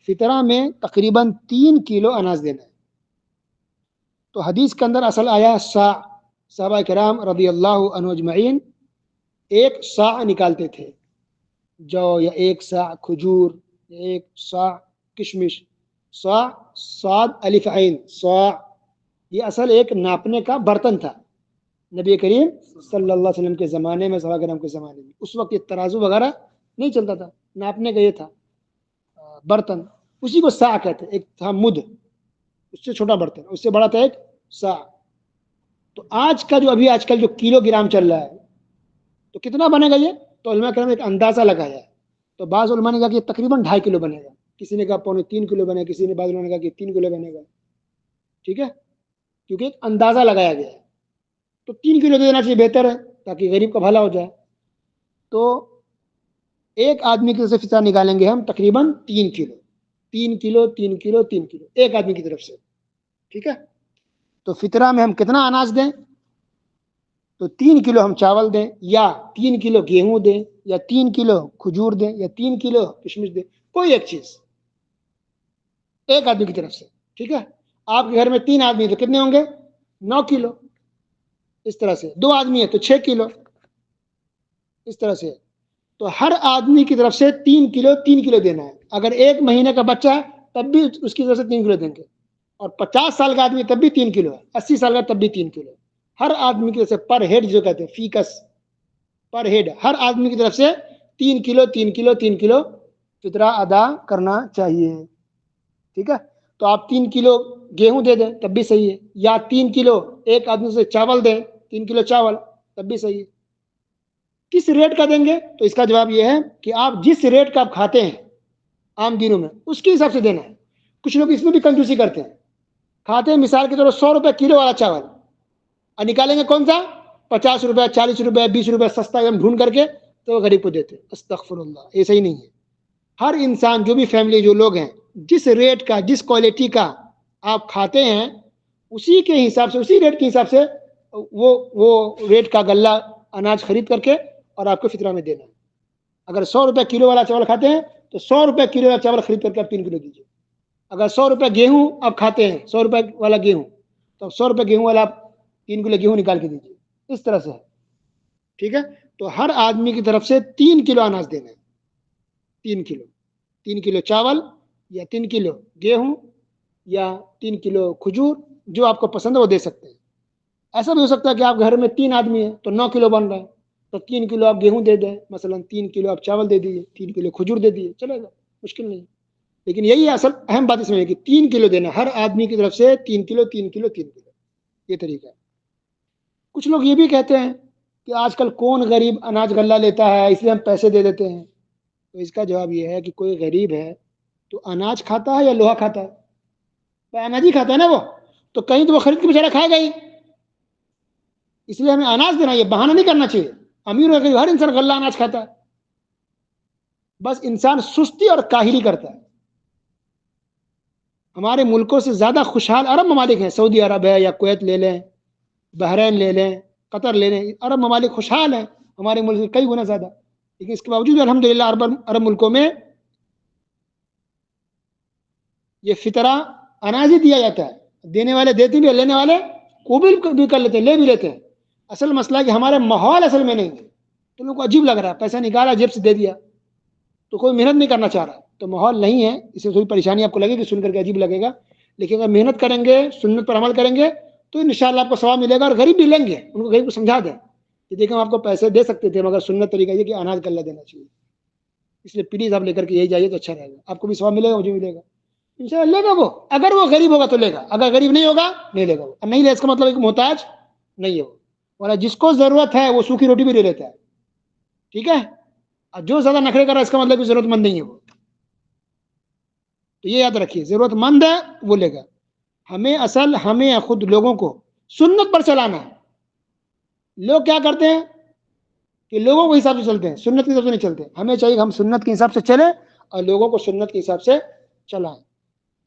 فطرہ میں تقریباً 3 کلو اناج دینا ہے. تو حدیث کے اندر اصل آیا سا. صحابہ کرام رضی اللہ عنہ اجمعین 1 سا نکالتے تھے، جو یا 1 سا کھجور، 1 سا کشمش. سا صاد الف عین سا، یہ اصل ایک ناپنے کا برتن تھا. نبی کریم صلی اللہ علیہ وسلم کے زمانے میں، صحابہ کرام کے زمانے میں، اس وقت یہ ترازو وغیرہ نہیں چلتا تھا، ناپنے کا یہ تھا برتن، اسی کو سا کہتے ہیں. ایک تھا مد، اس سے چھوٹا برتن، اس سے بڑا تھا ایک سا. تو آج کل جو کلو گرام چل رہا ہے، تو کتنا بنے گا یہ؟ تو علماء کرام نے ایک اندازہ لگایا ہے. تو بعض علماء نے کہا کہ یہ تقریباً 2.5 کلو بنے گا، کسی نے کہا 2.25 کلو بنے گا، کسی نے بعض علماء نے کہا کہ 3 کلو بنے گا. ٹھیک ہے، کیونکہ ایک اندازہ لگایا گیا ہے. تو 3 کلو دے دینا چاہیے، بہتر ہے، تاکہ غریب کا بھلا ہو جائے. تو ایک آدمی کی طرف سے فطرہ نکالیں گے ہم تقریباً 3 کلو، 3 کلو 3 کلو 3 کلو ایک آدمی کی طرف سے. ٹھیک ہے، تو فطرہ میں ہم کتنا اناج دیں؟ تو 3 کلو ہم چاول دیں، یا 3 کلو گیہوں دیں، یا 3 کلو کھجور دیں، یا 3 کلو کشمش دیں، کوئی ایک چیز ایک آدمی کی طرف سے. ٹھیک ہے، آپ کے گھر میں 3 آدمی تو کتنے ہوں گے؟ 9 کلو. اس طرح سے 2 آدمی ہے تو 6 کلو. اس طرح سے تو ہر آدمی کی طرف سے 3 کلو 3 کلو دینا ہے. اگر 1 مہینے کا بچہ ہے تب بھی اس کی طرف سے 3 کلو دیں گے، اور 50 سال کا آدمی تب بھی 3 کلو ہے، 80 سال کا تب بھی 3 کلو. ہر آدمی کی طرف سے پر ہیڈ جو کہتے ہیں فیکس، پر ہیڈ ہر آدمی کی طرف سے 3 کلو 3 کلو 3 کلو فطرہ ادا کرنا چاہیے. ٹھیک ہے، تو آپ 3 کلو گیہوں دے دیں تب بھی صحیح ہے، یا 3 کلو ایک آدمی سے چاول دیں، 3 کلو چاول تب بھی صحیح ہے. کس ریٹ کا دیں گے؟ تو اس کا جواب یہ ہے کہ آپ جس ریٹ کا آپ کھاتے ہیں عام دنوں میں، اس کے حساب سے دینا ہے. کچھ لوگ اس میں بھی کنجوسی کرتے ہیں، کھاتے ہیں مثال کے طور پر 100 روپے کلو والا چاول، اور نکالیں گے کون سا 50 روپے 40 روپے 20 روپے سستا ایک دم ڈھونڈ کر کے تو غریب کو دیتے. استغفر اللہ، ایسا ہی نہیں ہے. ہر انسان، جو بھی فیملی، جو لوگ ہیں، جس ریٹ کا جس کوالٹی کا آپ کھاتے ہیں، اسی کے حساب سے، اسی ریٹ کے حساب سے وہ ریٹ کا غلہ اناج خرید کر کے اور آپ کو فطرہ میں دینا ہے. اگر 100 روپے کلو والا چاول کھاتے ہیں تو 100 روپے کلو والا چاول خرید کر کے آپ 3 کلو دیجیے. اگر 100 روپے گیہوں آپ کھاتے ہیں، 100 روپے والا گیہوں، تو 100 روپے گیہوں والا آپ 3 کلو گیہوں نکال کے دیجیے. اس طرح سے ہے. ٹھیک ہے، تو ہر آدمی کی طرف سے 3 کلو اناج دینا ہے. 3 کلو چاول، یا 3 کلو گیہوں، یا 3 کلو کھجور، جو آپ کو پسند ہے وہ دے سکتے ہیں. ایسا بھی ہو سکتا ہے کہ آپ گھر میں 3 آدمی ہیں تو 9 کلو بن رہا ہے، تو 3 کلو آپ گیہوں دے دیں، مثلا 3 کلو آپ چاول دے دیجیے، 3 کلو کھجور دے دیجیے، چلے گا، مشکل نہیں. لیکن یہی اصل اہم بات اس میں ہے کہ 3 کلو دینا، ہر آدمی کی طرف سے 3 کلو 3 کلو 3 کلو، یہ طریقہ ہے. کچھ لوگ یہ بھی کہتے ہیں کہ آج کل کون غریب اناج غلہ لیتا ہے، اس لیے ہم پیسے دے دیتے ہیں. تو اس کا جواب یہ ہے کہ کوئی غریب ہے تو اناج کھاتا ہے یا لوہا کھاتا ہے؟ اناج ہی کھاتا ہے نا وہ، تو کہیں تو وہ خرید کے بیچارہ کھائے گا ہی. اس لیے ہمیں اناج دینا، یہ بہانہ نہیں کرنا چاہیے. امیر اور غریب ہر انسان غلہ اناج کھاتا ہے، بس انسان سستی اور کاہلی کرتا ہے. ہمارے ملکوں سے زیادہ خوشحال عرب ممالک ہیں، سعودی عرب ہے، یا کویت لے لیں، بحرین لے لیں، قطر لے لیں. عرب ممالک خوشحال ہیں ہمارے ملک سے کئی گنا زیادہ. لیکن اس کے باوجود الحمدللہ عرب ملکوں میں یہ فطرہ اناج ہی دیا جاتا ہے. دینے والے دیتے بھی، لینے والے قبول بھی کر لیتے ہیں، لے بھی لیتے ہیں. اصل مسئلہ ہے کہ ہمارے ماحول اصل میں نہیں ہے. تو لوگوں کو عجیب لگ رہا ہے، پیسہ نکالا جیب سے دے دیا، تو کوئی محنت نہیں کرنا چاہ رہا. تو ماحول نہیں ہے، اس سے تھوڑی پریشانی آپ کو لگے گی، سن کر کے عجیب لگے گا. لیکن اگر محنت کریں گے، سنت پر عمل کریں گے، تو انشاءاللہ آپ کو ثواب ملے گا. اور غریب بھی لیں گے، ان کو غریب کو سمجھا دیں کہ دیکھیں ہم آپ کو پیسے دے سکتے تھے، مگر سنت طریقہ یہ کہ اناج غلہ دینا چاہیے. اس لیے پلیز آپ لے کر کے یہی جائیے تو اچھا رہے گا، آپ کو بھی ثواب ملے گا، مجھے ملے گا انشاءاللہ. لے گا وہ، اگر وہ غریب ہوگا تو لے گا، اگر غریب نہیں ہوگا نہیں لے گا. وہ نہیں لے، اس کا مطلب ایک محتاج نہیں ہے وہ، ورنہ جس کو ضرورت ہے وہ سوکھی روٹی بھی لے لیتا ہے. ٹھیک ہے، اور جو زیادہ نخرے کر رہا ہے اس کا مطلب ضرورت مند نہیں ہے وہ. تو یہ یاد رکھیے، ضرورت مند ہے وہ لے گا. ہمیں خود لوگوں کو سنت پر چلانا ہے. لوگ کیا کرتے ہیں کہ لوگوں کے حساب سے چلتے ہیں، سنت کے حساب سے نہیں چلتے. ہمیں چاہیے کہ ہم سنت کے حساب سے چلیں اور لوگوں کو سنت کے حساب سے چلائیں.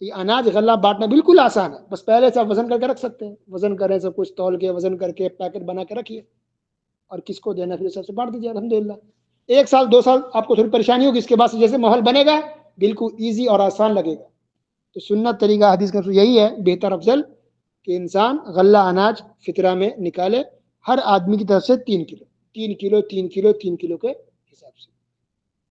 یہ اناج غلہ بانٹنا بالکل آسان ہے، بس پہلے سے آپ وزن کر کے رکھ سکتے ہیں. وزن کریں، سب کچھ تول کے وزن کر کے پیکٹ بنا کے رکھیے، اور کس کو دینا پھر حساب سے بانٹ دیجیے. الحمدللہ 1 سال 2 سال آپ کو تھوڑی پریشانی ہوگی، اس کے بعد سے جیسے ماحول بنے گا بالکل ایزی اور آسان لگے گا. تو سنت طریقہ حدیث کا یہی ہے بہتر افضل کہ انسان غلہ اناج فطرہ میں نکالے ہر آدمی کی طرف سے 3 کلو 3 کلو 3 کلو 3 کلو کے حساب سے.